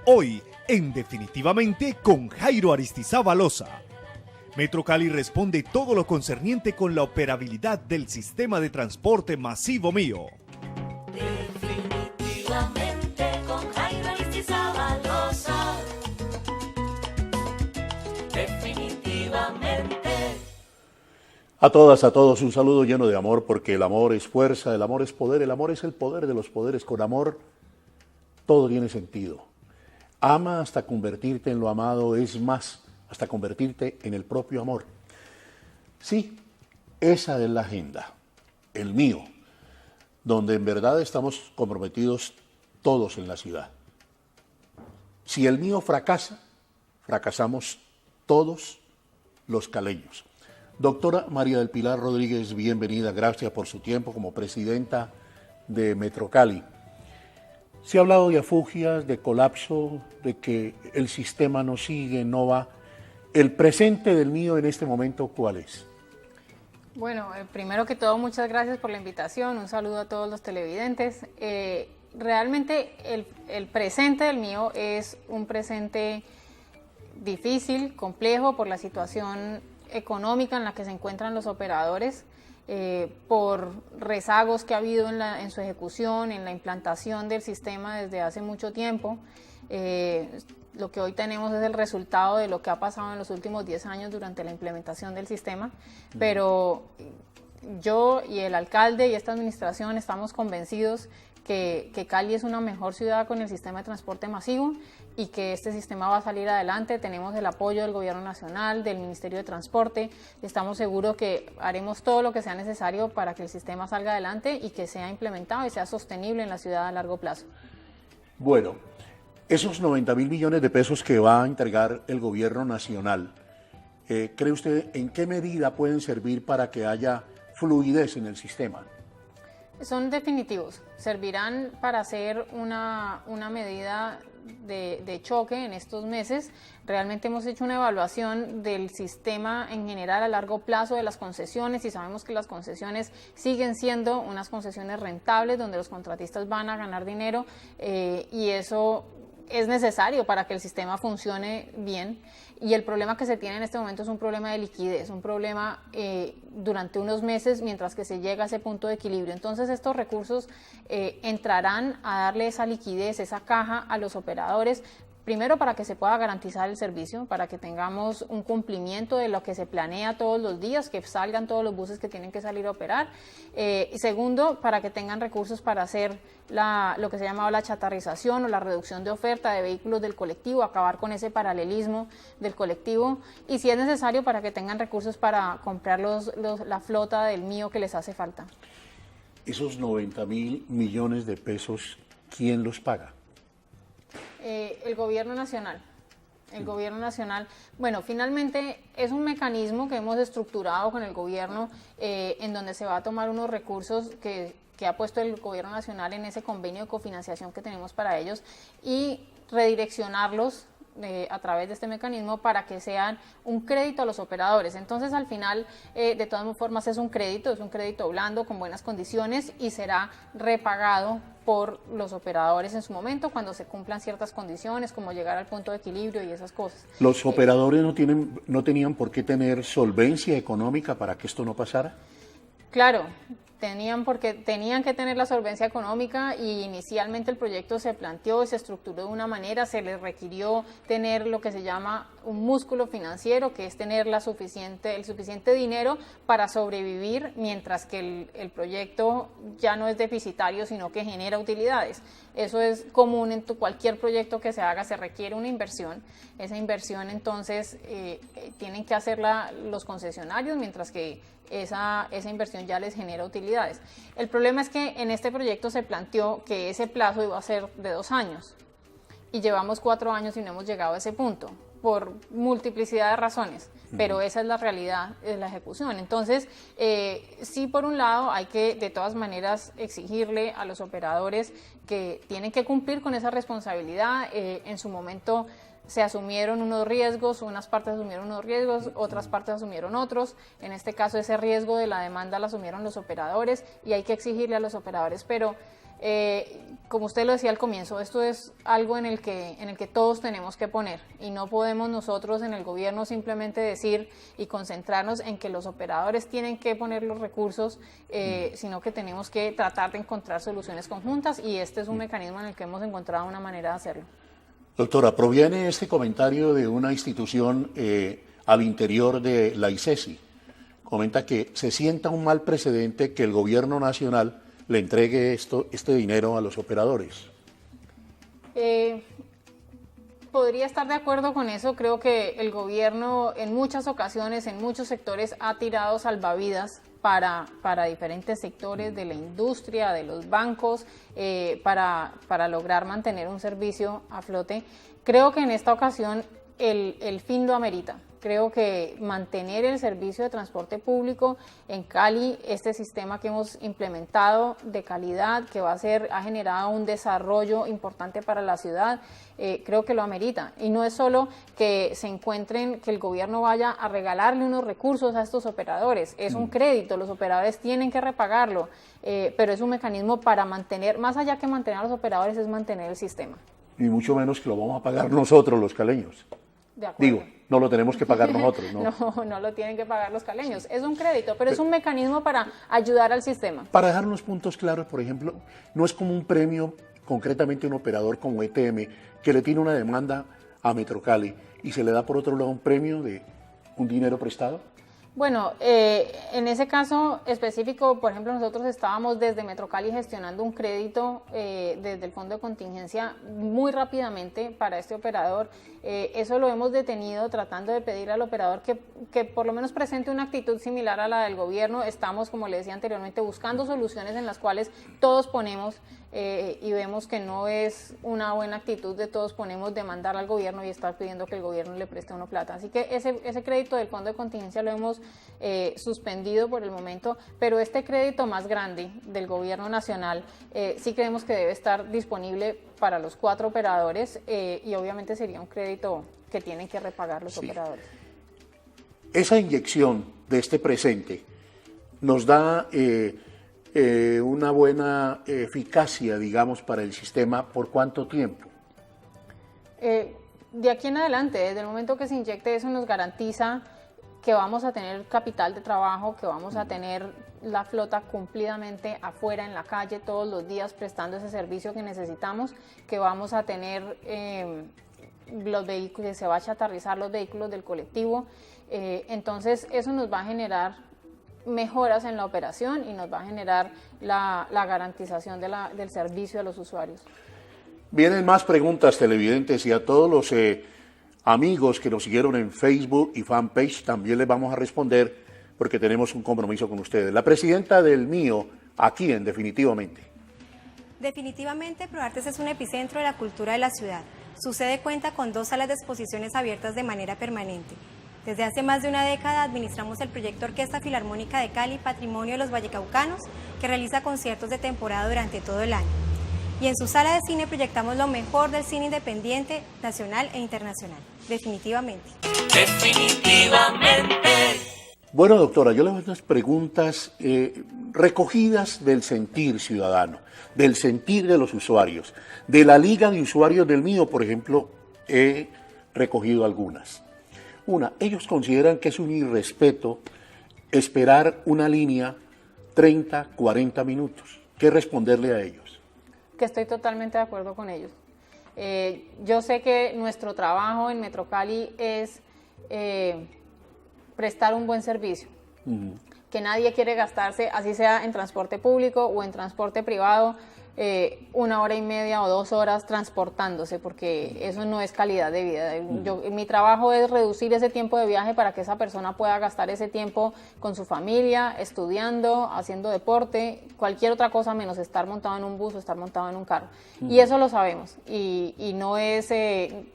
Hoy, en Definitivamente con Jairo Aristizábal Osa. Metro Cali responde todo lo concerniente con la operabilidad del sistema de transporte masivo mío. Definitivamente con Jairo Aristizábal Osa. Definitivamente. A todas, a todos, un saludo lleno de amor, porque el amor es fuerza, el amor es poder, el amor es el poder de los poderes. Con amor todo tiene sentido. Ama hasta convertirte en lo amado, es más, hasta convertirte en el propio amor. Sí, esa es la agenda, el mío, donde en verdad estamos comprometidos todos en la ciudad. Si el mío fracasa, fracasamos todos los caleños. Doctora María del Pilar Rodríguez, bienvenida, gracias por su tiempo como presidenta de Metro Cali. Se ha hablado de afugias, de colapso, de que el sistema no sigue, no va. ¿El presente del mío en este momento cuál es? Bueno, primero que todo, muchas gracias por la invitación, un saludo a todos los televidentes. Realmente el presente del mío es un presente difícil, complejo por la situación económica en la que se encuentran los operadores, por rezagos que ha habido en su ejecución, en la implantación del sistema desde hace mucho tiempo. Lo que hoy tenemos es el resultado de lo que ha pasado en los últimos 10 años durante la implementación del sistema, pero yo y el alcalde y esta administración estamos convencidos que Cali es una mejor ciudad con el sistema de transporte masivo y que este sistema va a salir adelante. Tenemos el apoyo del Gobierno Nacional, del Ministerio de Transporte. Estamos seguros que haremos todo lo que sea necesario para que el sistema salga adelante y que sea implementado y sea sostenible en la ciudad a largo plazo. Bueno, esos 90.000 millones de pesos que va a entregar el Gobierno Nacional, ¿cree usted en qué medida pueden servir para que haya fluidez en el sistema? Son definitivos, servirán para hacer una medida de choque en estos meses. Realmente hemos hecho una evaluación del sistema en general a largo plazo de las concesiones y sabemos que las concesiones siguen siendo unas concesiones rentables donde los contratistas van a ganar dinero y eso es necesario para que el sistema funcione bien. Y el problema que se tiene en este momento es un problema de liquidez, un problema durante unos meses mientras que se llega a ese punto de equilibrio. Entonces estos recursos entrarán a darle esa liquidez, esa caja a los operadores, primero para que se pueda garantizar el servicio, para que tengamos un cumplimiento de lo que se planea todos los días, que salgan todos los buses que tienen que salir a operar. Y segundo, para que tengan recursos para hacer lo que se ha llamado la chatarrización o la reducción de oferta de vehículos del colectivo, acabar con ese paralelismo del colectivo. Y si es necesario, para que tengan recursos para comprar la flota del mío que les hace falta. Esos 90.000 millones de pesos, ¿quién los paga? El Gobierno Nacional. El Gobierno Nacional, bueno, finalmente es un mecanismo que hemos estructurado con el Gobierno en donde se va a tomar unos recursos que ha puesto el Gobierno Nacional en ese convenio de cofinanciación que tenemos para ellos y redireccionarlos a través de este mecanismo para que sean un crédito a los operadores. Entonces al final de todas formas es un crédito blando con buenas condiciones y será repagado por los operadores en su momento cuando se cumplan ciertas condiciones como llegar al punto de equilibrio y esas cosas. ¿Los operadores no tenían por qué tener solvencia económica para que esto no pasara? Claro, tenían que tener la solvencia económica y inicialmente el proyecto se planteó y se estructuró de una manera, se les requirió tener lo que se llama un músculo financiero, que es tener el suficiente dinero para sobrevivir mientras que el proyecto ya no es deficitario, sino que genera utilidades. Eso es común en cualquier proyecto que se haga, se requiere una inversión. Esa inversión entonces tienen que hacerla los concesionarios, mientras que esa inversión ya les genera utilidades. El problema es que en este proyecto se planteó que ese plazo iba a ser de 2 años y llevamos 4 años y no hemos llegado a ese punto por multiplicidad de razones, pero esa es la realidad de la ejecución. Entonces, sí, por un lado hay que de todas maneras exigirle a los operadores que tienen que cumplir con esa responsabilidad. En su momento se asumieron unos riesgos, unas partes asumieron unos riesgos, otras partes asumieron otros. En este caso ese riesgo de la demanda lo asumieron los operadores y hay que exigirle a los operadores, pero Como usted lo decía al comienzo, esto es algo en el que todos tenemos que poner y no podemos nosotros en el gobierno simplemente decir y concentrarnos en que los operadores tienen que poner los recursos, sino que tenemos que tratar de encontrar soluciones conjuntas y este es un mecanismo en el que hemos encontrado una manera de hacerlo. Doctora, proviene este comentario de una institución al interior de la ICESI. Comenta que se sienta un mal precedente que el gobierno nacional le entregue este dinero a los operadores. Podría estar de acuerdo con eso. Creo que el gobierno en muchas ocasiones, en muchos sectores, ha tirado salvavidas para diferentes sectores de la industria, de los bancos, para lograr mantener un servicio a flote. Creo que en esta ocasión el fin lo amerita. Creo que mantener el servicio de transporte público en Cali, este sistema que hemos implementado de calidad, que ha generado un desarrollo importante para la ciudad, creo que lo amerita. Y no es solo que se encuentren, que el gobierno vaya a regalarle unos recursos a estos operadores, es un crédito, los operadores tienen que repagarlo, pero es un mecanismo para mantener, más allá que mantener a los operadores, es mantener el sistema. Y mucho menos que lo vamos a pagar nosotros los caleños. De acuerdo. Digo, no lo tenemos que pagar nosotros, ¿no? No lo tienen que pagar los caleños. Es un crédito, pero es un mecanismo para ayudar al sistema. Para dejar los puntos claros, por ejemplo, no es como un premio, concretamente un operador como ETM, que le tiene una demanda a Metrocali y se le da por otro lado un premio de un dinero prestado. Bueno, en ese caso específico, por ejemplo, nosotros estábamos desde Metrocali gestionando un crédito desde el fondo de contingencia muy rápidamente para este operador. Eso lo hemos detenido tratando de pedir al operador que por lo menos presente una actitud similar a la del gobierno. Estamos, como le decía anteriormente, buscando soluciones en las cuales todos ponemos y vemos que no es una buena actitud de todos ponemos demandar al gobierno y estar pidiendo que el gobierno le preste a uno plata. Así que ese crédito del fondo de contingencia lo hemos suspendido por el momento, pero este crédito más grande del gobierno nacional sí creemos que debe estar disponible para los 4 operadores y obviamente sería un crédito que tienen que repagar los operadores. Esa inyección de este presente nos da una buena eficacia, digamos, para el sistema. ¿Por cuánto tiempo? De aquí en adelante, desde el momento que se inyecte eso, nos garantiza que vamos a tener capital de trabajo, que vamos a tener la flota cumplidamente afuera en la calle todos los días prestando ese servicio que necesitamos, que vamos a tener los vehículos, que se va a chatarrizar los vehículos del colectivo. Entonces eso nos va a generar mejoras en la operación y nos va a generar la garantización del servicio a los usuarios. Vienen más preguntas, televidentes, y a todos los amigos que nos siguieron en Facebook y fanpage también les vamos a responder porque tenemos un compromiso con ustedes. La presidenta del MIO, aquí en Definitivamente. Definitivamente, ProArtes es un epicentro de la cultura de la ciudad. Su sede cuenta con 2 salas de exposiciones abiertas de manera permanente. Desde hace más de una década administramos el proyecto Orquesta Filarmónica de Cali, Patrimonio de los Vallecaucanos, que realiza conciertos de temporada durante todo el año. Y en su sala de cine proyectamos lo mejor del cine independiente, nacional e internacional. Definitivamente. Definitivamente. Bueno, doctora, yo le hago unas preguntas recogidas del sentir ciudadano, del sentir de los usuarios. De la Liga de Usuarios del MIO, por ejemplo, he recogido algunas. Una, ellos consideran que es un irrespeto esperar una línea 30, 40 minutos. ¿Qué responderle a ellos? Que estoy totalmente de acuerdo con ellos. Yo sé que nuestro trabajo en Metrocali es prestar un buen servicio, que nadie quiere gastarse, así sea en transporte público o en transporte privado, 1 hora y media o 2 horas transportándose, porque eso no es calidad de vida. Mi trabajo es reducir ese tiempo de viaje para que esa persona pueda gastar ese tiempo con su familia, estudiando, haciendo deporte, cualquier otra cosa menos estar montado en un bus o estar montado en un carro. Y eso lo sabemos y no es,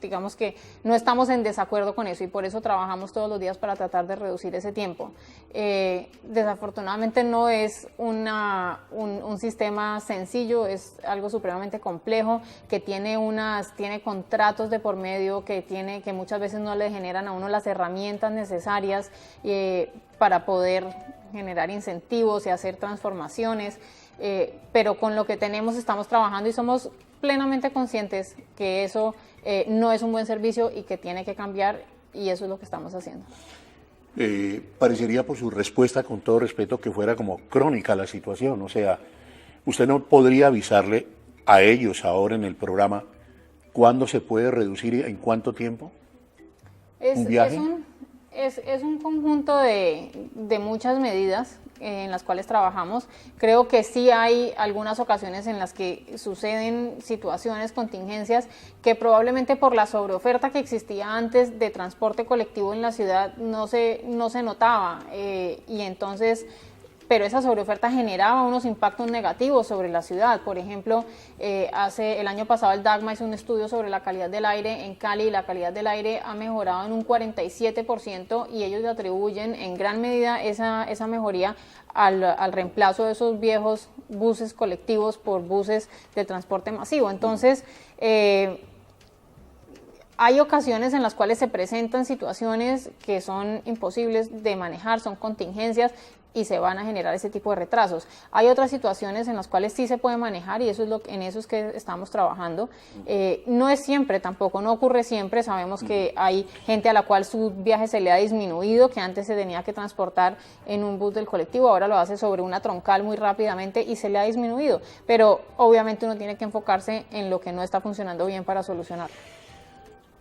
digamos que no estamos en desacuerdo con eso y por eso trabajamos todos los días para tratar de reducir ese tiempo. Desafortunadamente no es un sistema sencillo, es algo supremamente complejo, que tiene contratos de por medio, que muchas veces no le generan a uno las herramientas necesarias para poder generar incentivos y hacer transformaciones. pero con lo que tenemos estamos trabajando y somos plenamente conscientes que eso no es un buen servicio y que tiene que cambiar, y eso es lo que estamos haciendo. Parecería por su respuesta, con todo respeto, que fuera como crónica la situación. O sea, ¿usted no podría avisarle a ellos ahora en el programa cuándo se puede reducir y en cuánto tiempo? ¿Un viaje? Es un conjunto de muchas medidas en las cuales trabajamos. Creo que sí hay algunas ocasiones en las que suceden situaciones, contingencias, que probablemente por la sobreoferta que existía antes de transporte colectivo en la ciudad no se notaba, y entonces, pero esa sobreoferta generaba unos impactos negativos sobre la ciudad. Por ejemplo, el año pasado el DACMA hizo un estudio sobre la calidad del aire en Cali, y la calidad del aire ha mejorado en un 47%, y ellos le atribuyen en gran medida esa mejoría al reemplazo de esos viejos buses colectivos por buses de transporte masivo. Entonces, hay ocasiones en las cuales se presentan situaciones que son imposibles de manejar, son contingencias, y se van a generar ese tipo de retrasos. Hay otras situaciones en las cuales sí se puede manejar, y eso es en eso es que estamos trabajando. No es siempre, tampoco, no ocurre siempre. Sabemos que hay gente a la cual su viaje se le ha disminuido, que antes se tenía que transportar en un bus del colectivo, ahora lo hace sobre una troncal muy rápidamente y se le ha disminuido. Pero obviamente uno tiene que enfocarse en lo que no está funcionando bien para solucionarlo.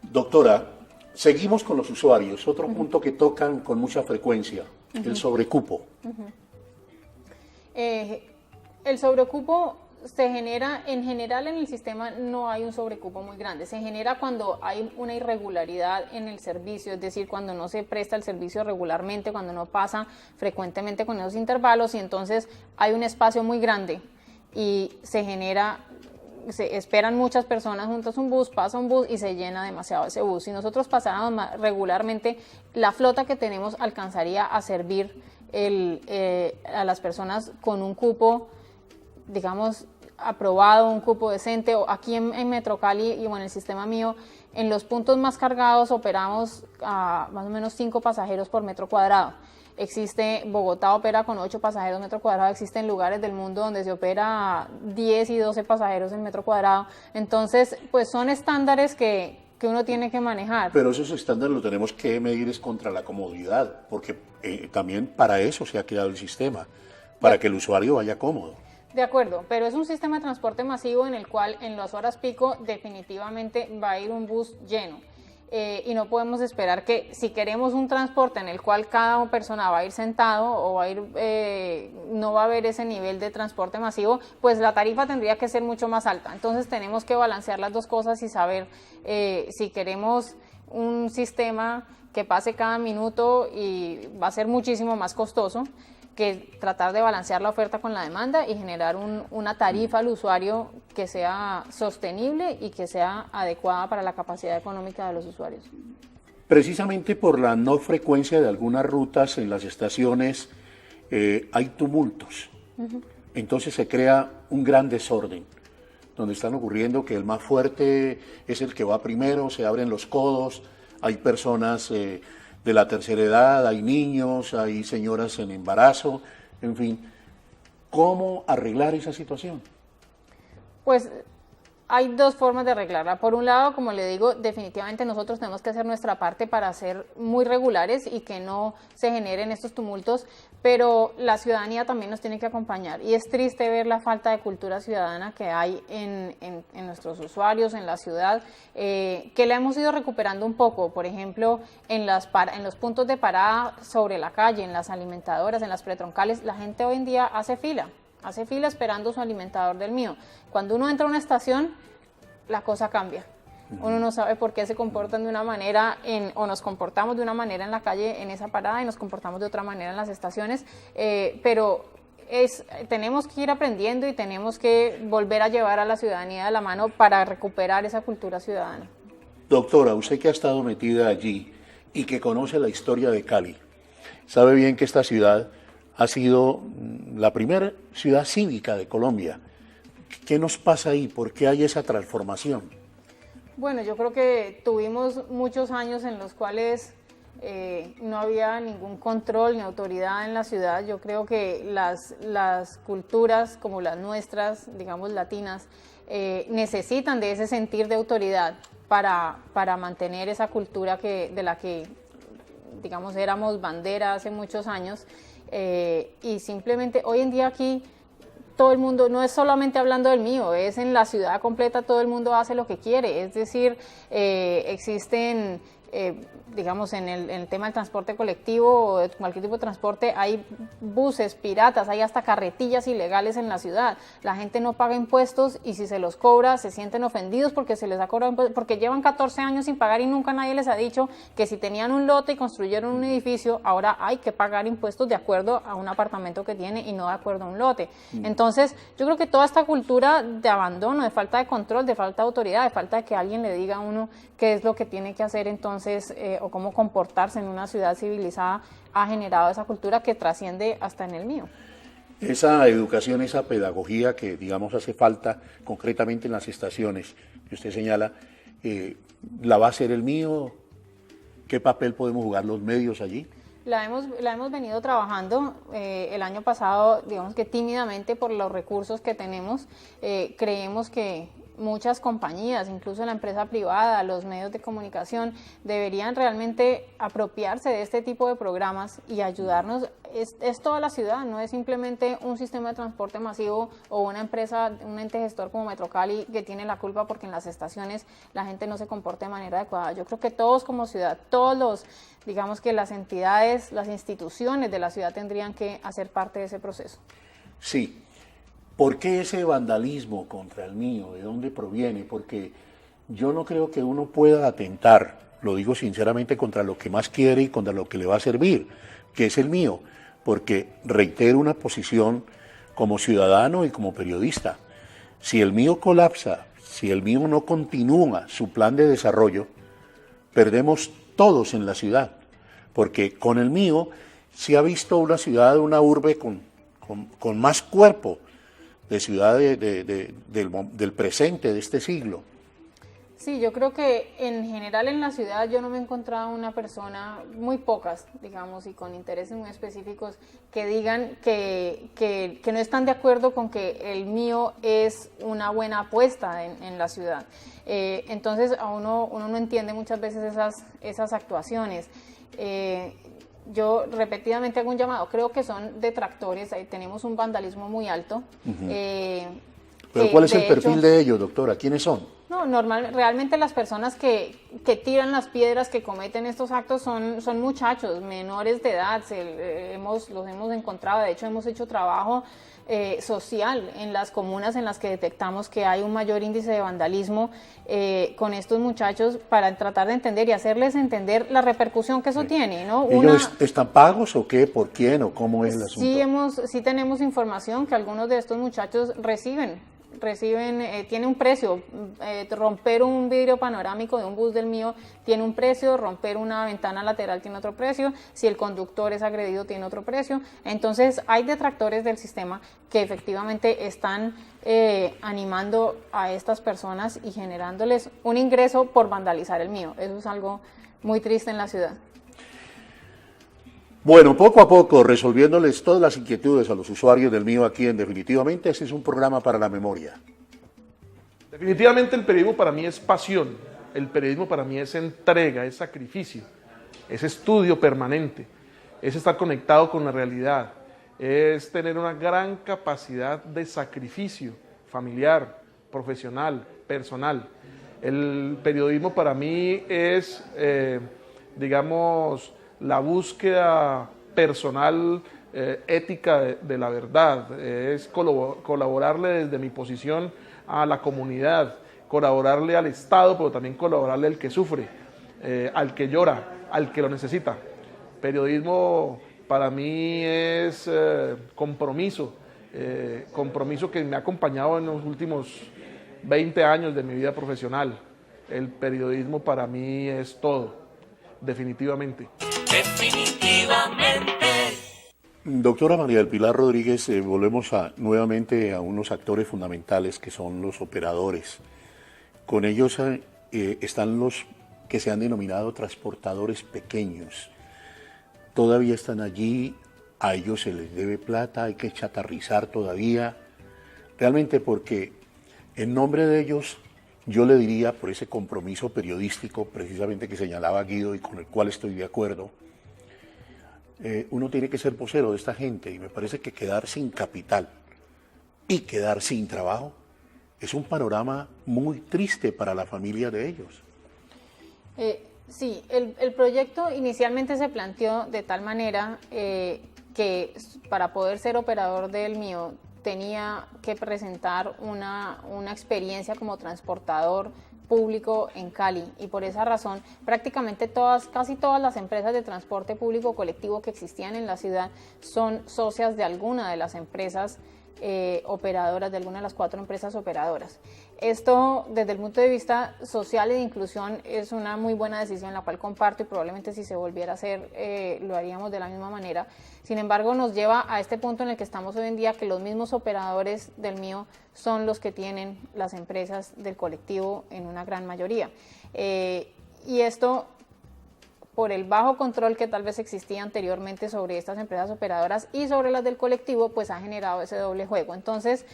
Doctora, seguimos con los usuarios. Otro punto que tocan con mucha frecuencia, el sobrecupo. El sobrecupo se genera, en general en el sistema no hay un sobrecupo muy grande, se genera cuando hay una irregularidad en el servicio, es decir, cuando no se presta el servicio regularmente, cuando no pasa frecuentemente con esos intervalos, y entonces hay un espacio muy grande y se esperan muchas personas juntas a un bus, pasa un bus y se llena demasiado ese bus. Si nosotros pasáramos regularmente, la flota que tenemos alcanzaría a servir a las personas con un cupo, digamos, aprobado, un cupo decente. O aquí en Metro Cali y en el sistema mío, en los puntos más cargados operamos a más o menos 5 pasajeros por metro cuadrado. Bogotá opera con 8 pasajeros metro cuadrado, existen lugares del mundo donde se opera 10 y 12 pasajeros en metro cuadrado. Entonces, pues son estándares que uno tiene que manejar. Pero esos estándares los tenemos que medir es contra la comodidad, porque también para eso se ha creado el sistema, para que el usuario vaya cómodo. De acuerdo, pero es un sistema de transporte masivo en el cual en las horas pico definitivamente va a ir un bus lleno. Y no podemos esperar que, si queremos un transporte en el cual cada persona va a ir sentado o va a ir, no va a haber ese nivel de transporte masivo, pues la tarifa tendría que ser mucho más alta. Entonces tenemos que balancear las dos cosas y saber si queremos un sistema que pase cada minuto, y va a ser muchísimo más costoso que tratar de balancear la oferta con la demanda y generar una tarifa al usuario que sea sostenible y que sea adecuada para la capacidad económica de los usuarios. Precisamente por la no frecuencia de algunas rutas en las estaciones hay tumultos. Entonces se crea un gran desorden, donde están ocurriendo que el más fuerte es el que va primero, se abren los codos, hay personas de la tercera edad, hay niños, hay señoras en embarazo, en fin. ¿Cómo arreglar esa situación? Pues hay dos formas de arreglarla. Por un lado, como le digo, definitivamente nosotros tenemos que hacer nuestra parte para ser muy regulares y que no se generen estos tumultos, pero la ciudadanía también nos tiene que acompañar. Y es triste ver la falta de cultura ciudadana que hay en nuestros usuarios, en la ciudad, que la hemos ido recuperando un poco. Por ejemplo, en los puntos de parada sobre la calle, en las alimentadoras, en las pretroncales, la gente hoy en día hace fila esperando su alimentador del mío. Cuando uno entra a una estación, la cosa cambia. Uno no sabe por qué se comportan de una manera o nos comportamos de una manera en la calle en esa parada y nos comportamos de otra manera en las estaciones, pero tenemos que ir aprendiendo y tenemos que volver a llevar a la ciudadanía de la mano para recuperar esa cultura ciudadana. Doctora, usted que ha estado metida allí y que conoce la historia de Cali, sabe bien que esta ciudad ha sido la primera ciudad cívica de Colombia. ¿Qué nos pasa ahí? ¿Por qué hay esa transformación? Bueno, yo creo que tuvimos muchos años en los cuales no había ningún control ni autoridad en la ciudad. Yo creo que las culturas como las nuestras, digamos latinas, necesitan de ese sentir de autoridad para mantener esa cultura de la que, digamos, éramos bandera hace muchos años. Y simplemente hoy en día aquí todo el mundo, no es solamente hablando del mío, es en la ciudad completa, todo el mundo hace lo que quiere. Es decir, existen, digamos, en el tema del transporte colectivo o de cualquier tipo de transporte, hay buses piratas, hay hasta carretillas ilegales en la ciudad. La gente no paga impuestos y si se los cobra se sienten ofendidos porque se les ha cobrado impuestos, porque llevan 14 años sin pagar y nunca nadie les ha dicho que si tenían un lote y construyeron un edificio, ahora hay que pagar impuestos de acuerdo a un apartamento que tiene y no de acuerdo a un lote. Entonces, yo creo que toda esta cultura de abandono, de falta de control, de falta de autoridad, de falta de que alguien le diga a uno qué es lo que tiene que hacer entonces o cómo comportarse en una ciudad civilizada, ha generado esa cultura que trasciende hasta en el mío. Esa educación, esa pedagogía que, digamos, hace falta concretamente en las estaciones que usted señala, ¿la va a hacer el mío? ¿Qué papel podemos jugar los medios allí? La hemos venido trabajando el año pasado, digamos que tímidamente por los recursos que tenemos. Creemos que muchas compañías, incluso la empresa privada, los medios de comunicación, deberían realmente apropiarse de este tipo de programas y ayudarnos. Es toda la ciudad, no es simplemente un sistema de transporte masivo o una empresa, un ente gestor como Metrocali que tiene la culpa porque en las estaciones la gente no se comporta de manera adecuada. Yo creo que todos como ciudad, digamos que las entidades, las instituciones de la ciudad tendrían que hacer parte de ese proceso. Sí. ¿Por qué ese vandalismo contra el mío? ¿De dónde proviene? Porque yo no creo que uno pueda atentar, lo digo sinceramente, contra lo que más quiere y contra lo que le va a servir, que es el mío, porque reitero una posición como ciudadano y como periodista. Si el mío colapsa, si el mío no continúa su plan de desarrollo, perdemos todos en la ciudad, porque con el mío se ha visto una ciudad, una urbe con más cuerpo, de ciudad del presente, de este siglo. Sí, yo creo que en general en la ciudad yo no me he encontrado una persona, muy pocas, digamos, y con intereses muy específicos, que digan que no están de acuerdo con que el mío es una buena apuesta en la ciudad. Entonces uno no entiende muchas veces esas actuaciones. Yo repetidamente hago un llamado, creo que son detractores, ahí tenemos un vandalismo muy alto. ¿Pero cuál es el perfil de ellos, doctora? ¿Quiénes son? No, realmente las personas que tiran las piedras, que cometen estos actos son muchachos, menores de edad, los hemos encontrado, de hecho hemos hecho trabajo social en las comunas en las que detectamos que hay un mayor índice de vandalismo con estos muchachos para tratar de entender y hacerles entender la repercusión que eso tiene, ¿no? ¿Ellos están pagos o qué? ¿Por quién o cómo es el asunto? Sí tenemos información que algunos de estos muchachos reciben, tiene un precio, romper un vidrio panorámico de un bus del mío tiene un precio, romper una ventana lateral tiene otro precio, si el conductor es agredido tiene otro precio. Entonces hay detractores del sistema que efectivamente están animando a estas personas y generándoles un ingreso por vandalizar el mío. Eso es algo muy triste en la ciudad. Bueno, poco a poco, resolviéndoles todas las inquietudes a los usuarios del mío aquí en Definitivamente, este es un programa para la memoria. Definitivamente el periodismo para mí es pasión, el periodismo para mí es entrega, es sacrificio, es estudio permanente, es estar conectado con la realidad, es tener una gran capacidad de sacrificio familiar, profesional, personal. El periodismo para mí es, digamos, la búsqueda personal, ética de la verdad, es colaborarle desde mi posición a la comunidad, colaborarle al Estado, pero también colaborarle al que sufre, al que llora, al que lo necesita. Periodismo para mí es compromiso que me ha acompañado en los últimos 20 años de mi vida profesional. El periodismo para mí es todo, definitivamente. Definitivamente. Doctora María del Pilar Rodríguez, volvemos nuevamente a unos actores fundamentales que son los operadores. Con ellos están los que se han denominado transportadores pequeños. Todavía están allí, a ellos se les debe plata, hay que chatarrizar todavía, realmente porque en nombre de ellos yo le diría, por ese compromiso periodístico precisamente que señalaba Guido y con el cual estoy de acuerdo, uno tiene que ser vocero de esta gente y me parece que quedar sin capital y quedar sin trabajo es un panorama muy triste para la familia de ellos. Sí, el proyecto inicialmente se planteó de tal manera que para poder ser operador del mío tenía que presentar una experiencia como transportador público en Cali, y por esa razón prácticamente casi todas las empresas de transporte público colectivo que existían en la ciudad son socias de alguna de las empresas operadoras, de alguna de las 4 empresas operadoras. Esto, desde el punto de vista social y de inclusión, es una muy buena decisión, la cual comparto, y probablemente si se volviera a hacer lo haríamos de la misma manera. Sin embargo, nos lleva a este punto en el que estamos hoy en día, que los mismos operadores del mío son los que tienen las empresas del colectivo en una gran mayoría. Y esto, por el bajo control que tal vez existía anteriormente sobre estas empresas operadoras y sobre las del colectivo, pues ha generado ese doble juego. Entonces,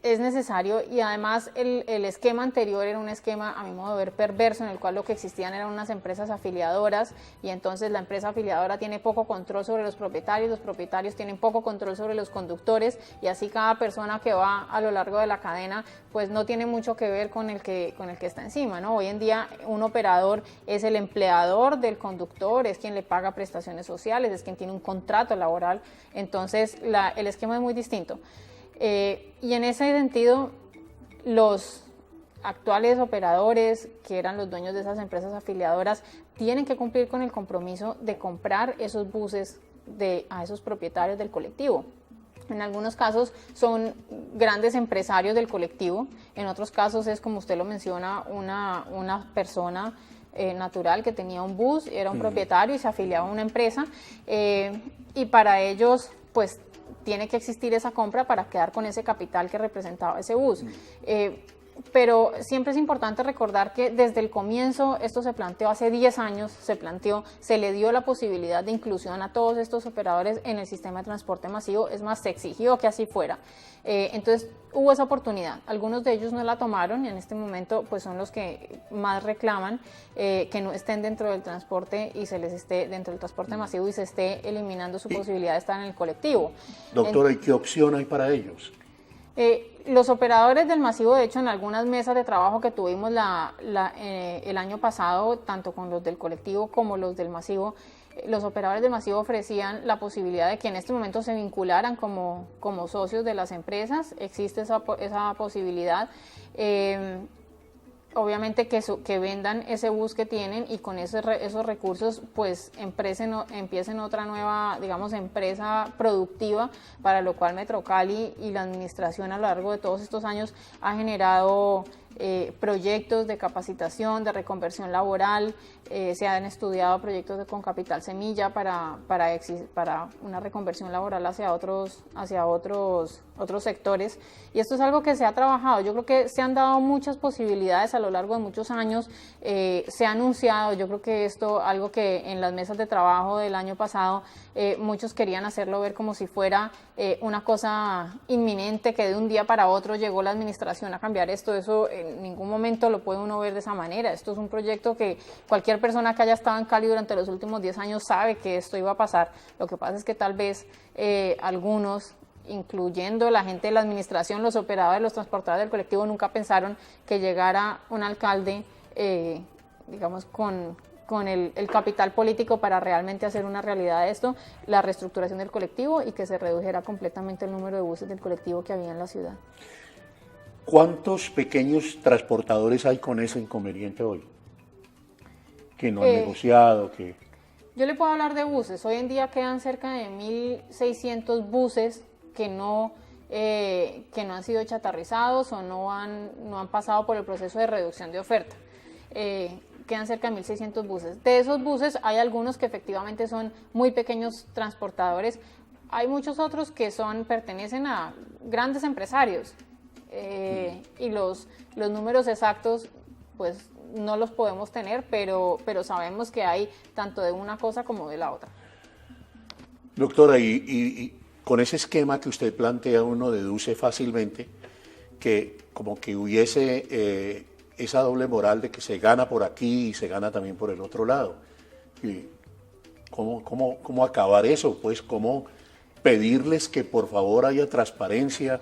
es necesario, y además el esquema anterior era un esquema, a mi modo de ver, perverso, en el cual lo que existían eran unas empresas afiliadoras, y entonces la empresa afiliadora tiene poco control sobre los propietarios tienen poco control sobre los conductores, y así cada persona que va a lo largo de la cadena pues no tiene mucho que ver con el que está encima, ¿no? Hoy en día un operador es el empleador del conductor, es quien le paga prestaciones sociales, es quien tiene un contrato laboral. Entonces el esquema es muy distinto. Y en ese sentido, los actuales operadores, que eran los dueños de esas empresas afiliadoras, tienen que cumplir con el compromiso de comprar esos buses a esos propietarios del colectivo. En algunos casos son grandes empresarios del colectivo, en otros casos es, como usted lo menciona, una persona natural que tenía un bus, era un propietario y se afiliaba a una empresa, y para ellos, pues, tiene que existir esa compra para quedar con ese capital que representaba ese bus. Pero siempre es importante recordar que desde el comienzo, esto se planteó hace 10 años, se le dio la posibilidad de inclusión a todos estos operadores en el sistema de transporte masivo, es más, se exigió que así fuera. Entonces hubo esa oportunidad, algunos de ellos no la tomaron y en este momento pues son los que más reclaman que no estén dentro del transporte y se les esté dentro del transporte masivo y se esté eliminando su posibilidad de estar en el colectivo. Doctora, ¿y qué opción hay para ellos? Los operadores del masivo, de hecho, en algunas mesas de trabajo que tuvimos el año pasado, tanto con los del colectivo como los del masivo, los operadores del masivo ofrecían la posibilidad de que en este momento se vincularan como socios de las empresas. Existe esa posibilidad. Obviamente que vendan ese bus que tienen y con esos recursos pues empiecen otra nueva, digamos, empresa productiva, para lo cual Metrocali y la administración a lo largo de todos estos años ha generado proyectos de capacitación, de reconversión laboral, se han estudiado proyectos con capital semilla para una reconversión laboral hacia otros sectores, y esto es algo que se ha trabajado. Yo creo que se han dado muchas posibilidades a lo largo de muchos años, se ha anunciado, yo creo que esto, algo que en las mesas de trabajo del año pasado muchos querían hacerlo ver como si fuera una cosa inminente, que de un día para otro llegó la administración a cambiar esto. Eso en ningún momento lo puede uno ver de esa manera. Esto es un proyecto que cualquier persona que haya estado en Cali durante los últimos 10 años sabe que esto iba a pasar. Lo que pasa es que tal vez algunos, incluyendo la gente de la administración, los operadores, los transportadores del colectivo, nunca pensaron que llegara un alcalde, digamos, con el capital político para realmente hacer una realidad de esto, la reestructuración del colectivo, y que se redujera completamente el número de buses del colectivo que había en la ciudad. ¿Cuántos pequeños transportadores hay con ese inconveniente hoy? Que no han negociado, que... Yo le puedo hablar de buses. Hoy en día quedan cerca de 1.600 buses que no han sido chatarrizados o no han pasado por el proceso de reducción de oferta. Quedan cerca de 1.600 buses. De esos buses hay algunos que efectivamente son muy pequeños transportadores. Hay muchos otros que pertenecen a grandes empresarios, y los números exactos pues no los podemos tener, pero sabemos que hay tanto de una cosa como de la otra. Doctora, y con ese esquema que usted plantea, uno deduce fácilmente que como que hubiese esa doble moral de que se gana por aquí y se gana también por el otro lado. Y ¿cómo acabar eso? Pues, ¿cómo pedirles que por favor haya transparencia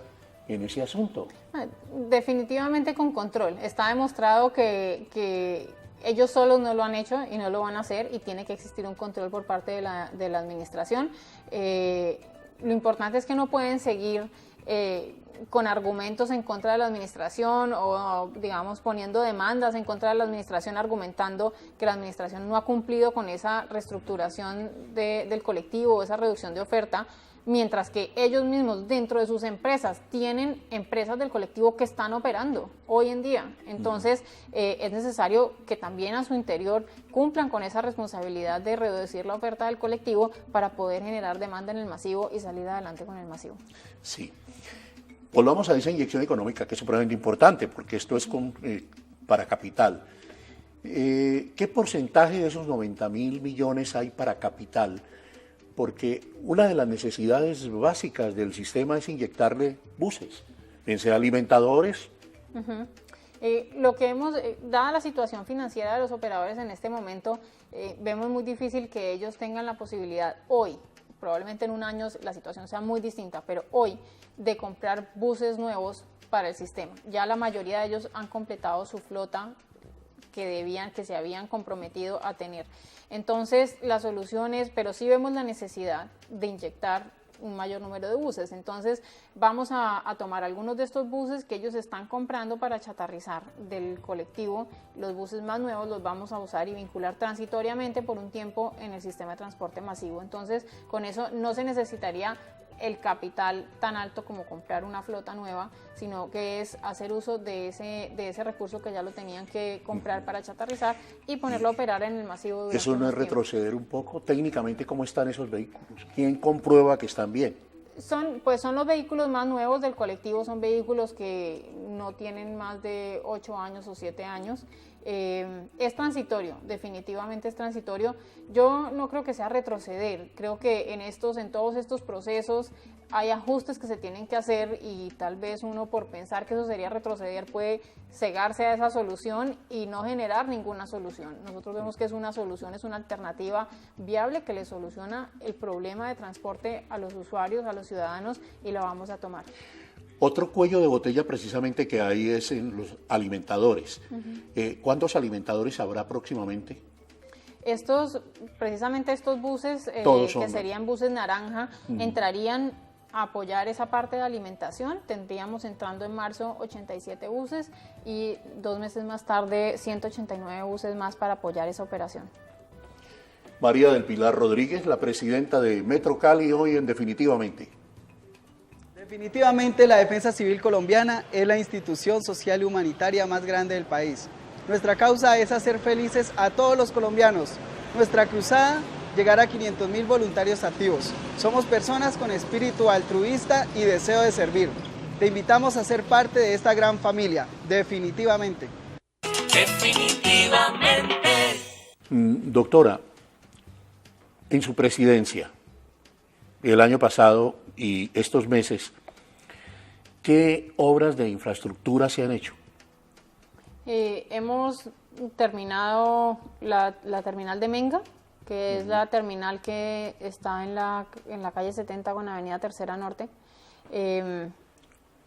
en ese asunto? Definitivamente con control. Está demostrado que ellos solos no lo han hecho y no lo van a hacer, y tiene que existir un control por parte de la administración. Lo importante es que no pueden seguir con argumentos en contra de la administración o, digamos, poniendo demandas en contra de la administración, argumentando que la administración no ha cumplido con esa reestructuración del colectivo, esa reducción de oferta, mientras que ellos mismos dentro de sus empresas tienen empresas del colectivo que están operando hoy en día. Entonces, es necesario que también a su interior cumplan con esa responsabilidad de reducir la oferta del colectivo para poder generar demanda en el masivo y salir adelante con el masivo. Sí. Volvamos a esa inyección económica, que es supremamente importante, porque esto es para capital. ¿Qué porcentaje de esos 90.000 millones hay para capital? Porque una de las necesidades básicas del sistema es inyectarle buses, bien sea alimentadores. Lo que dada la situación financiera de los operadores en este momento, vemos muy difícil que ellos tengan la posibilidad hoy, probablemente en un año la situación sea muy distinta, pero hoy, de comprar buses nuevos para el sistema. Ya la mayoría de ellos han completado su flota que se habían comprometido a tener. Entonces, la solución es, pero sí vemos la necesidad de inyectar un mayor número de buses. Entonces, vamos a tomar algunos de estos buses que ellos están comprando para chatarrizar del colectivo. Los buses más nuevos los vamos a usar y vincular transitoriamente por un tiempo en el sistema de transporte masivo. Entonces, con eso no se necesitaría el capital tan alto como comprar una flota nueva, sino que es hacer uso de ese recurso que ya lo tenían que comprar para chatarrizar y ponerlo a operar en el masivo durante ¿Eso no es unos tiempos. retroceder un poco? Técnicamente, ¿cómo están esos vehículos? ¿Quién comprueba que están bien? Son los vehículos más nuevos del colectivo, son vehículos que no tienen más de 8 años o 7 años. Es transitorio, definitivamente es transitorio. Yo no creo que sea retroceder, creo que en todos estos procesos hay ajustes que se tienen que hacer, y tal vez uno, por pensar que eso sería retroceder, puede cegarse a esa solución y no generar ninguna solución. Nosotros vemos que es una solución, es una alternativa viable que le soluciona el problema de transporte a los usuarios, a los ciudadanos, y la vamos a tomar. Otro cuello de botella precisamente que hay es en los alimentadores. ¿Cuántos alimentadores habrá próximamente? Precisamente estos buses, que serían buses naranja, entrarían a apoyar esa parte de alimentación. Tendríamos entrando en marzo 87 buses y 2 meses más tarde 189 buses más para apoyar esa operación. María del Pilar Rodríguez, la presidenta de Metro Cali, hoy en Definitivamente. Definitivamente la Defensa Civil Colombiana es la institución social y humanitaria más grande del país. Nuestra causa es hacer felices a todos los colombianos. Nuestra cruzada, llegar a 500.000 voluntarios activos. Somos personas con espíritu altruista y deseo de servir. Te invitamos a ser parte de esta gran familia, definitivamente. Definitivamente. Doctora, en su presidencia, el año pasado y estos meses, ¿qué obras de infraestructura se han hecho? Hemos terminado la terminal de Menga, que es la terminal que está en la calle 70 con Avenida Tercera Norte.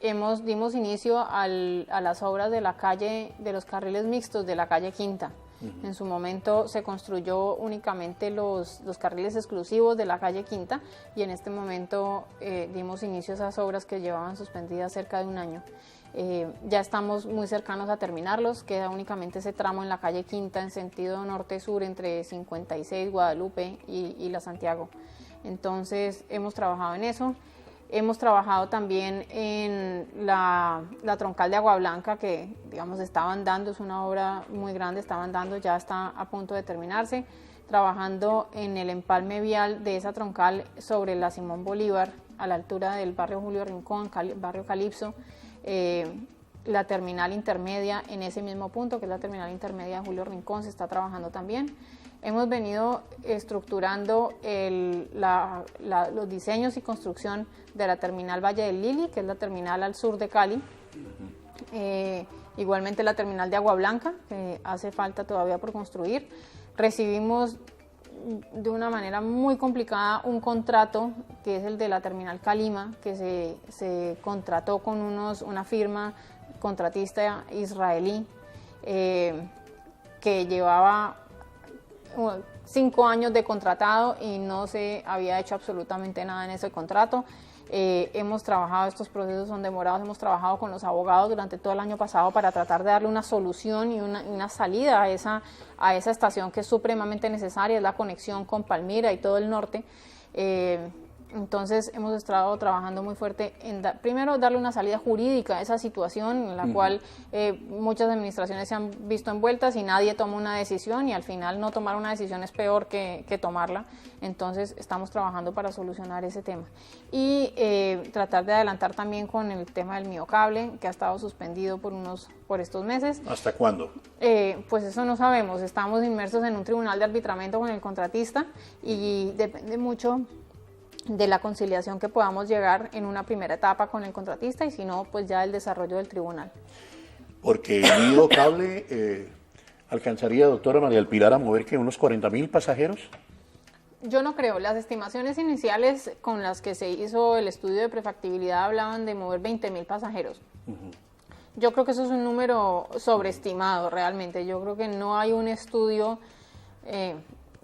Dimos inicio a las obras de la calle, de los carriles mixtos de la calle Quinta. En su momento se construyó únicamente los carriles exclusivos de la calle Quinta, y en este momento dimos inicio a esas obras que llevaban suspendidas cerca de un año. Ya estamos muy cercanos a terminarlos, queda únicamente ese tramo en la calle Quinta en sentido norte-sur entre 56, Guadalupe y La Santiago. Entonces hemos trabajado en eso. Hemos trabajado también en la troncal de Agua Blanca, que digamos estaba andando, es una obra muy grande, estaba andando, ya está a punto de terminarse. Trabajando en el empalme vial de esa troncal sobre la Simón Bolívar, a la altura del barrio Julio Rincón, barrio Calipso. La terminal intermedia en ese mismo punto, que es la terminal intermedia de Julio Rincón, se está trabajando también. Hemos venido estructurando los diseños y construcción de la terminal Valle del Lili, que es la terminal al sur de Cali. Igualmente la terminal de Agua Blanca, que hace falta todavía por construir. Recibimos de una manera muy complicada un contrato, que es el de la terminal Calima, que se contrató con una firma contratista israelí que llevaba 5 años de contratado y no se había hecho absolutamente nada en ese contrato. Hemos trabajado, estos procesos son demorados, hemos trabajado con los abogados durante todo el año pasado para tratar de darle una solución y una salida a esa estación que es supremamente necesaria, es la conexión con Palmira y todo el norte. Entonces hemos estado trabajando muy fuerte en primero darle una salida jurídica a esa situación en la cual muchas administraciones se han visto envueltas y nadie toma una decisión, y al final no tomar una decisión es peor que tomarla. Entonces estamos trabajando para solucionar ese tema y tratar de adelantar también con el tema del miocable, que ha estado suspendido por estos meses. ¿Hasta cuándo? Pues eso no sabemos, estamos inmersos en un tribunal de arbitramiento con el contratista y depende mucho de la conciliación que podamos llegar en una primera etapa con el contratista, y si no, pues ya el desarrollo del tribunal. Porque el miocable alcanzaría, doctora María del Pilar, a mover que unos 40.000 pasajeros. Yo no creo, las estimaciones iniciales con las que se hizo el estudio de prefactibilidad hablaban de mover 20.000 pasajeros. Yo creo que eso es un número sobreestimado realmente. Yo creo que no hay un estudio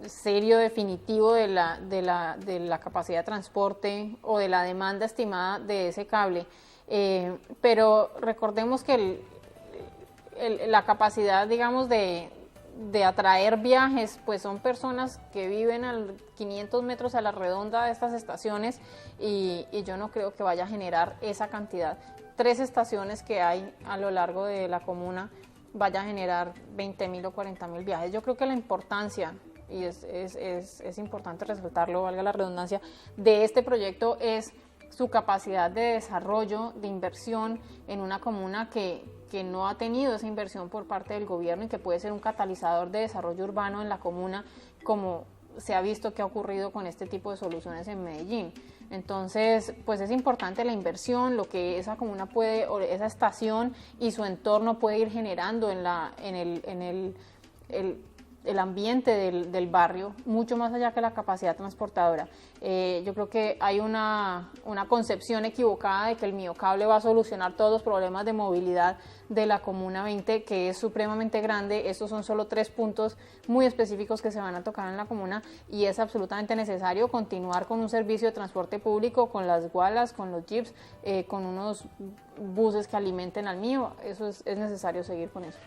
serio, definitivo de la capacidad de transporte o de la demanda estimada de ese cable. Pero recordemos que la capacidad, digamos, de atraer viajes, pues son personas que viven a 500 metros a la redonda de estas estaciones, y yo no creo que vaya a generar esa cantidad. 3 estaciones que hay a lo largo de la comuna vaya a generar 20.000 o 40.000 viajes. Yo creo que la importancia, y es importante resaltarlo, valga la redundancia, de este proyecto es su capacidad de desarrollo, de inversión en una comuna que no ha tenido esa inversión por parte del gobierno y que puede ser un catalizador de desarrollo urbano en la comuna, como se ha visto que ha ocurrido con este tipo de soluciones en Medellín. Entonces, pues es importante la inversión, lo que esa comuna puede, o esa estación y su entorno puede ir generando en el ambiente del barrio, mucho más allá que la capacidad transportadora. Yo creo que hay una concepción equivocada de que el miocable va a solucionar todos los problemas de movilidad de la Comuna 20, que es supremamente grande. Estos son solo 3 puntos muy específicos que se van a tocar en la comuna, y es absolutamente necesario continuar con un servicio de transporte público, con las gualas, con los jeeps, con unos buses que alimenten al mío. Eso es necesario seguir con eso.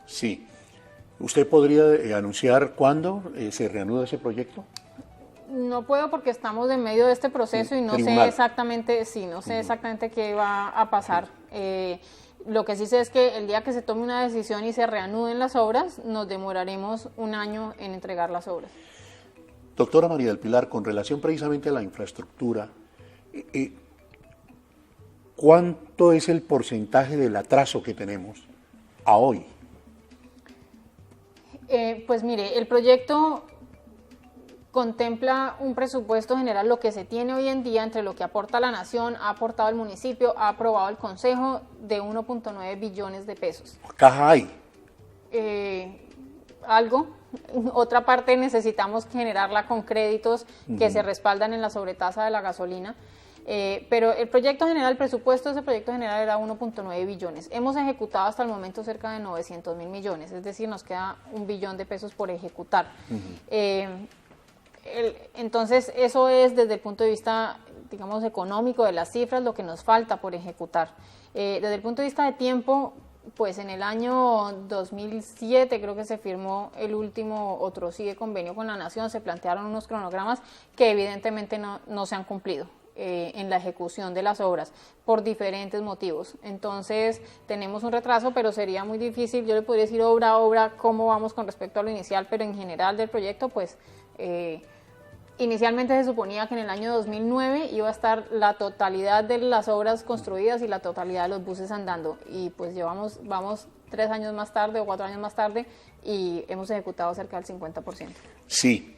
Sí. ¿Usted podría anunciar cuándo se reanuda ese proyecto? No puedo, porque estamos en medio de este proceso y no sé exactamente, qué va a pasar. Lo que sí sé es que el día que se tome una decisión y se reanuden las obras, nos demoraremos 1 año en entregar las obras. Doctora María del Pilar, con relación precisamente a la infraestructura, ¿cuánto es el porcentaje del atraso que tenemos a hoy? Pues mire, el proyecto contempla un presupuesto general, lo que se tiene hoy en día, entre lo que aporta la Nación, ha aportado el municipio, ha aprobado el Consejo, de 1.9 billones de pesos. ¿Caja hay? Algo. Otra parte necesitamos generarla con créditos que se respaldan en la sobretasa de la gasolina. Pero el proyecto general, el presupuesto de ese proyecto general era 1.9 billones. Hemos ejecutado hasta el momento cerca de 900.000 millones, es decir, nos queda 1 billón de pesos por ejecutar. Entonces, eso es desde el punto de vista, digamos, económico de las cifras, lo que nos falta por ejecutar. Desde el punto de vista de tiempo, pues en el año 2007 creo que se firmó el último otro convenio con la Nación, se plantearon unos cronogramas que evidentemente no se han cumplido en la ejecución de las obras por diferentes motivos. Entonces tenemos un retraso, pero sería muy difícil, yo le podría decir obra a obra cómo vamos con respecto a lo inicial, pero en general del proyecto pues Inicialmente se suponía que en el año 2009 iba a estar la totalidad de las obras construidas y la totalidad de los buses andando. Y pues vamos 3 años más tarde o 4 años más tarde y hemos ejecutado cerca del 50%. Sí.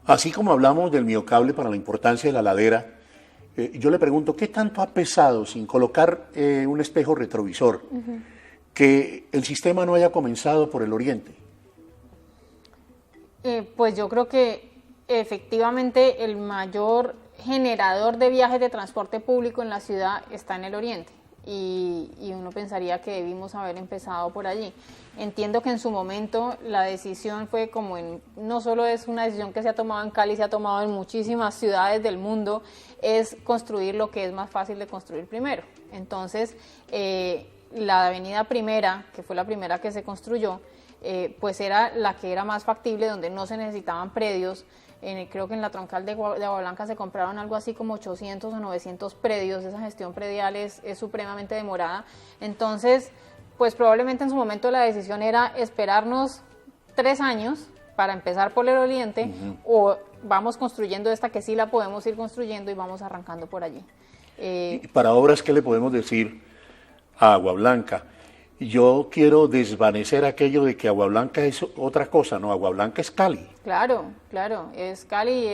Así como hablamos del miocable para la importancia de la ladera, yo le pregunto, ¿qué tanto ha pesado, sin colocar un espejo retrovisor, que el sistema no haya comenzado por el oriente? Pues yo creo que efectivamente el mayor generador de viajes de transporte público en la ciudad está en el oriente y uno pensaría que debimos haber empezado por allí. Entiendo que en su momento la decisión fue no solo es una decisión que se ha tomado en Cali, se ha tomado en muchísimas ciudades del mundo, es construir lo que es más fácil de construir primero. Entonces, la avenida Primera, que fue la primera que se construyó, pues era la que era más factible, donde no se necesitaban predios. Creo que en la troncal de Agua Blanca se compraron algo así como 800 o 900 predios. Esa gestión predial es supremamente demorada. Entonces, pues probablemente en su momento la decisión era esperarnos 3 años para empezar por el oriente, o vamos construyendo esta que sí la podemos ir construyendo y vamos arrancando por allí. Y para obras, ¿qué le podemos decir a Agua Blanca? Yo quiero desvanecer aquello de que Agua Blanca es otra cosa, no, Agua Blanca es Cali. Claro, es Cali,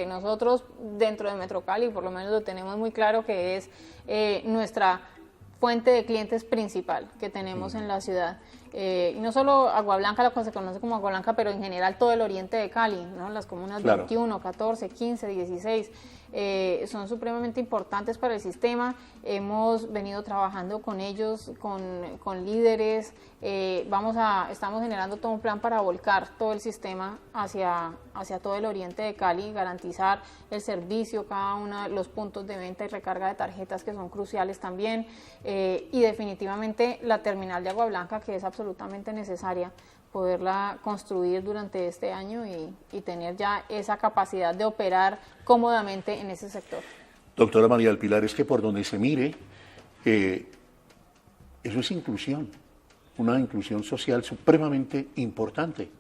nosotros dentro de Metro Cali por lo menos lo tenemos muy claro que es nuestra fuente de clientes principal que tenemos en la ciudad. Y no solo Agua Blanca, lo que se conoce como Agua Blanca, pero en general todo el oriente de Cali, ¿no? Las comunas 21, 14, 15, 16, son supremamente importantes para el sistema. Hemos venido trabajando con ellos, con líderes. Estamos generando todo un plan para volcar todo el sistema hacia todo el oriente de Cali, garantizar el servicio, cada uno de los puntos de venta y recarga de tarjetas que son cruciales también, y definitivamente la terminal de Agua Blanca, que es absolutamente necesaria poderla construir durante este año y tener ya esa capacidad de operar cómodamente en ese sector. Doctora María del Pilar, es que por donde se mire, eso es inclusión, una inclusión social supremamente importante.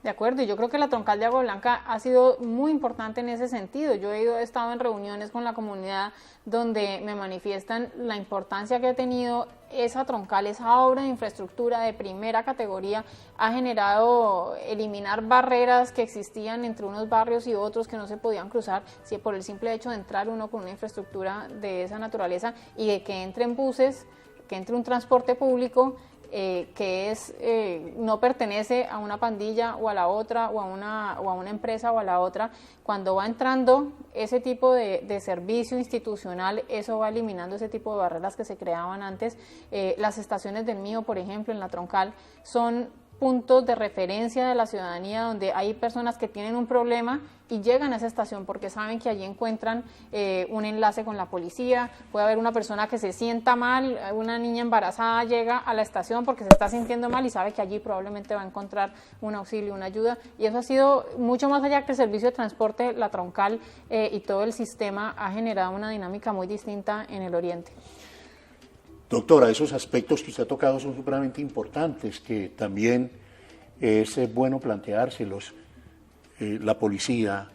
De acuerdo, y yo creo que la troncal de Agua Blanca ha sido muy importante en ese sentido. Yo he estado en reuniones con la comunidad donde me manifiestan la importancia que ha tenido esa troncal, esa obra de infraestructura de primera categoría. Ha generado eliminar barreras que existían entre unos barrios y otros que no se podían cruzar, si por el simple hecho de entrar uno con una infraestructura de esa naturaleza y de que entren buses, que entre un transporte público que no pertenece a una pandilla o a la otra o a una empresa o a la otra. Cuando va entrando ese tipo de servicio institucional, eso va eliminando ese tipo de barreras que se creaban antes. Las estaciones del Mío, por ejemplo, en la troncal, son puntos de referencia de la ciudadanía donde hay personas que tienen un problema y llegan a esa estación porque saben que allí encuentran un enlace con la policía. Puede haber una persona que se sienta mal, una niña embarazada llega a la estación porque se está sintiendo mal y sabe que allí probablemente va a encontrar un auxilio, una ayuda, y eso ha sido mucho más allá que el servicio de transporte. La troncal y todo el sistema ha generado una dinámica muy distinta en el oriente. Doctora, esos aspectos que usted ha tocado son supremamente importantes, que también es bueno planteárselos. La policía,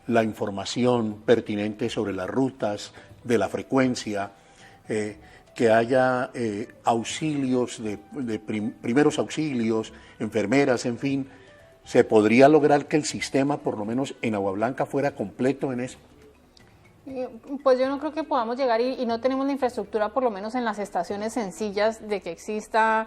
la información pertinente sobre las rutas, de la frecuencia, que haya auxilios, primeros auxilios, enfermeras, en fin. ¿Se podría lograr que el sistema, por lo menos en Agua Blanca, fuera completo en eso? Pues yo no creo que podamos llegar y no tenemos la infraestructura, por lo menos en las estaciones sencillas, de que exista,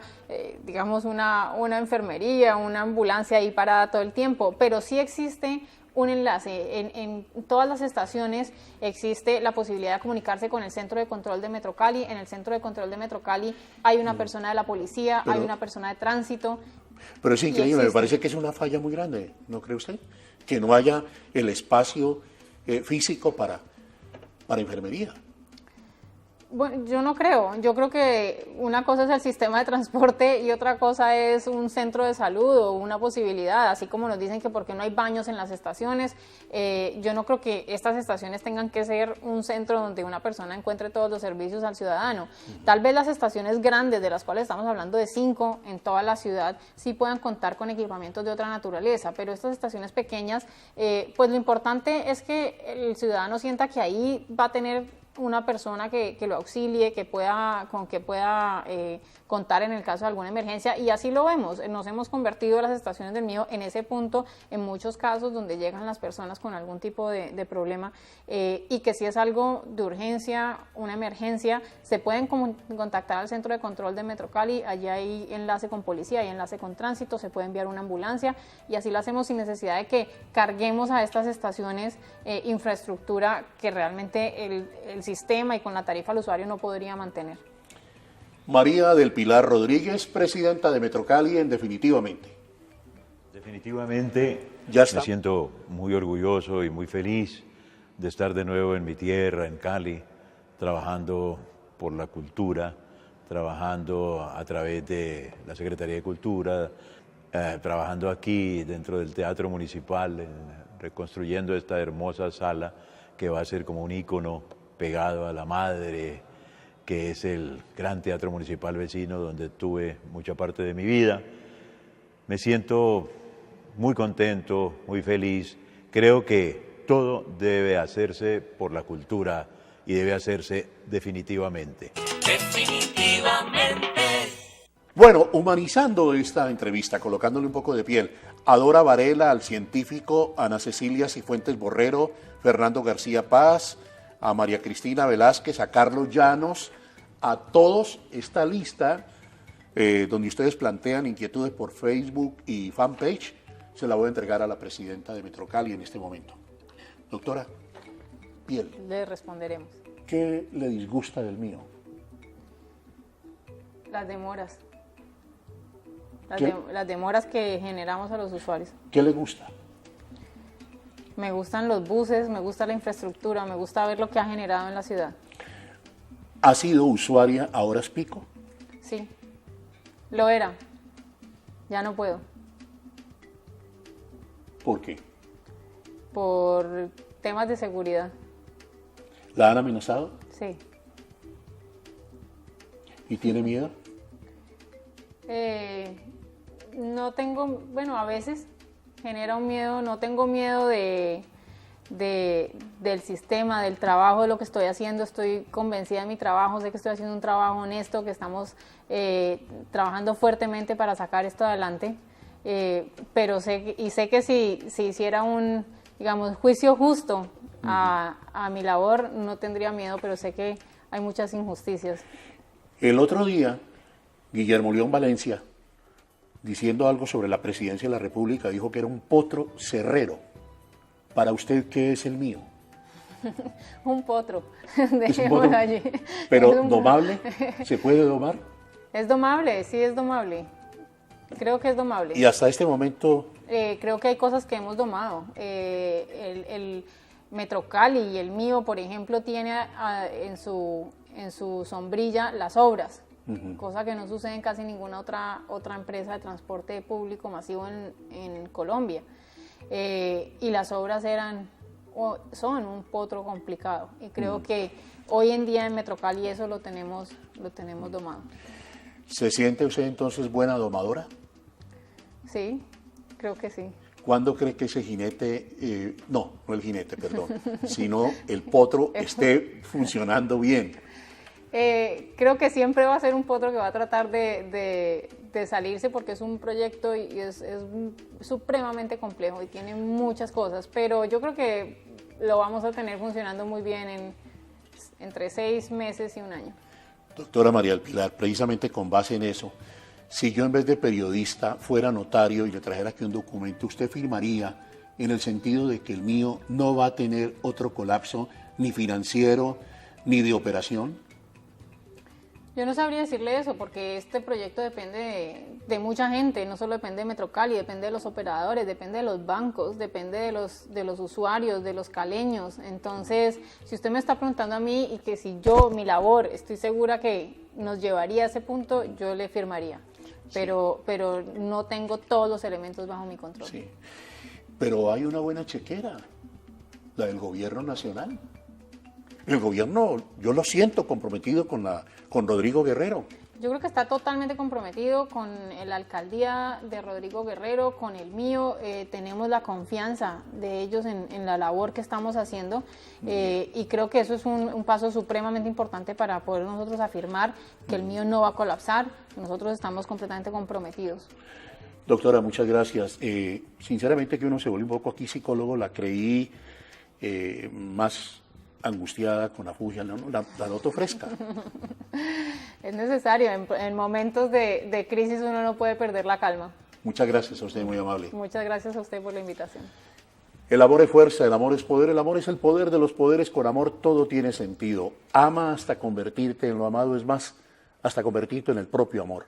digamos, una enfermería, una ambulancia ahí parada todo el tiempo, pero sí existe un enlace. En todas las estaciones existe la posibilidad de comunicarse con el Centro de Control de Metro Cali. En el Centro de Control de Metro Cali hay una persona de la policía, hay una persona de tránsito. Pero es increíble, me parece que es una falla muy grande, ¿no cree usted? Que no haya el espacio físico para enfermería. Bueno, yo no creo. Yo creo que una cosa es el sistema de transporte y otra cosa es un centro de salud o una posibilidad, así como nos dicen que por qué no hay baños en las estaciones. Yo no creo que estas estaciones tengan que ser un centro donde una persona encuentre todos los servicios al ciudadano. Tal vez las estaciones grandes, de las cuales estamos hablando de 5 en toda la ciudad, sí puedan contar con equipamientos de otra naturaleza, pero estas estaciones pequeñas, pues lo importante es que el ciudadano sienta que ahí va a tener una persona que lo auxilie, con que pueda contar en el caso de alguna emergencia, y así lo vemos. Nos hemos convertido las estaciones del mío en ese punto en muchos casos donde llegan las personas con algún tipo de problema, y que si es algo de urgencia, una emergencia, se pueden contactar al centro de control de Metro Cali. Allí hay enlace con policía, hay enlace con tránsito, se puede enviar una ambulancia, y así lo hacemos sin necesidad de que carguemos a estas estaciones infraestructura que realmente el sistema y con la tarifa al usuario no podría mantener. María del Pilar Rodríguez, presidenta de Metro Cali, en Definitivamente. Definitivamente Ya está. me siento muy orgulloso y muy feliz de estar de nuevo en mi tierra, en Cali, trabajando por la cultura, trabajando a través de la Secretaría de Cultura, trabajando aquí dentro del Teatro Municipal, reconstruyendo esta hermosa sala que va a ser como un ícono pegado a la madre, que es el gran Teatro Municipal vecino donde tuve mucha parte de mi vida. Me siento muy contento, muy feliz. Creo que todo debe hacerse por la cultura y debe hacerse definitivamente. Definitivamente. Bueno, humanizando esta entrevista, colocándole un poco de piel, a Dora Varela, al científico, Ana Cecilia Cifuentes Borrero, Fernando García Paz, a María Cristina Velázquez, a Carlos Llanos, a todos esta lista donde ustedes plantean inquietudes por Facebook y fanpage, se la voy a entregar a la presidenta de Metro Cali en este momento. Doctora, piel, Le responderemos. ¿qué le disgusta del mío? Las demoras. ¿Qué? Las demoras que generamos a los usuarios. ¿Qué le gusta? Me gustan los buses, me gusta la infraestructura, me gusta ver lo que ha generado en la ciudad. ¿Ha sido usuaria a horas pico? Sí, lo era. Ya no puedo. ¿Por qué? Por temas de seguridad. ¿La han amenazado Sí. y tiene miedo? No tengo, bueno, a veces genera un miedo, no tengo miedo del sistema, del trabajo, de lo que estoy haciendo. Estoy convencida de mi trabajo, sé que estoy haciendo un trabajo honesto, que estamos trabajando fuertemente para sacar esto adelante, pero sé que si hiciera un, digamos, juicio justo a mi labor, no tendría miedo, pero sé que hay muchas injusticias. El otro día, Guillermo León Valencia, diciendo algo sobre la presidencia de la República, dijo que era un potro cerrero. Para usted, ¿qué es el mío? Un potro, ¿Es un dejémoslo potro? allí. ¿Pero Es un- domable? ¿Se puede domar? Es domable, sí es domable. Creo que es domable. Y hasta este momento, Creo que hay cosas que hemos domado. El Metro Cali y el mío, por ejemplo, tiene en su sombrilla las obras, cosa que no sucede en casi ninguna otra empresa de transporte público masivo en Colombia. Y las obras son un potro complicado. Y creo que hoy en día en Metro Cali eso lo tenemos domado. ¿se siente usted entonces buena domadora? Sí, creo que sí. ¿Cuándo cree que ese jinete, no el jinete, perdón, sino el potro esté funcionando bien? Creo que siempre va a ser un potro que va a tratar de salirse, porque es un proyecto y es supremamente complejo y tiene muchas cosas, pero yo creo que lo vamos a tener funcionando muy bien entre 6 meses y un año. Doctora María del Pilar, precisamente con base en eso, si yo en vez de periodista fuera notario y le trajera aquí un documento, ¿usted firmaría en el sentido de que el mío no va a tener otro colapso ni financiero ni de operación? Yo no sabría decirle eso porque este proyecto depende de mucha gente, no solo depende de Metrocali, depende de los operadores, depende de los bancos, depende de los usuarios, de los caleños. Entonces, si usted me está preguntando a mí y que si yo, mi labor, estoy segura que nos llevaría a ese punto, yo le firmaría. Pero no tengo todos los elementos bajo mi control. Sí, pero hay una buena chequera, la del gobierno nacional. El gobierno, yo lo siento comprometido con Rodrigo Guerrero. Yo creo que está totalmente comprometido con la alcaldía de Rodrigo Guerrero, con el mío. Tenemos la confianza de ellos en la labor que estamos haciendo y creo que eso es un paso supremamente importante para poder nosotros afirmar que el mío no va a colapsar. Nosotros estamos completamente comprometidos. Doctora, muchas gracias. Sinceramente que uno se vuelve un poco aquí psicólogo, la creí más angustiada con la fugia, la noto fresca. Es necesario, en momentos de crisis uno no puede perder la calma. Muchas gracias a usted, muy amable. Muchas gracias a usted por la invitación. El amor es fuerza, el amor es poder, el amor es el poder de los poderes, con amor todo tiene sentido. Ama hasta convertirte en lo amado, es más, hasta convertirte en el propio amor.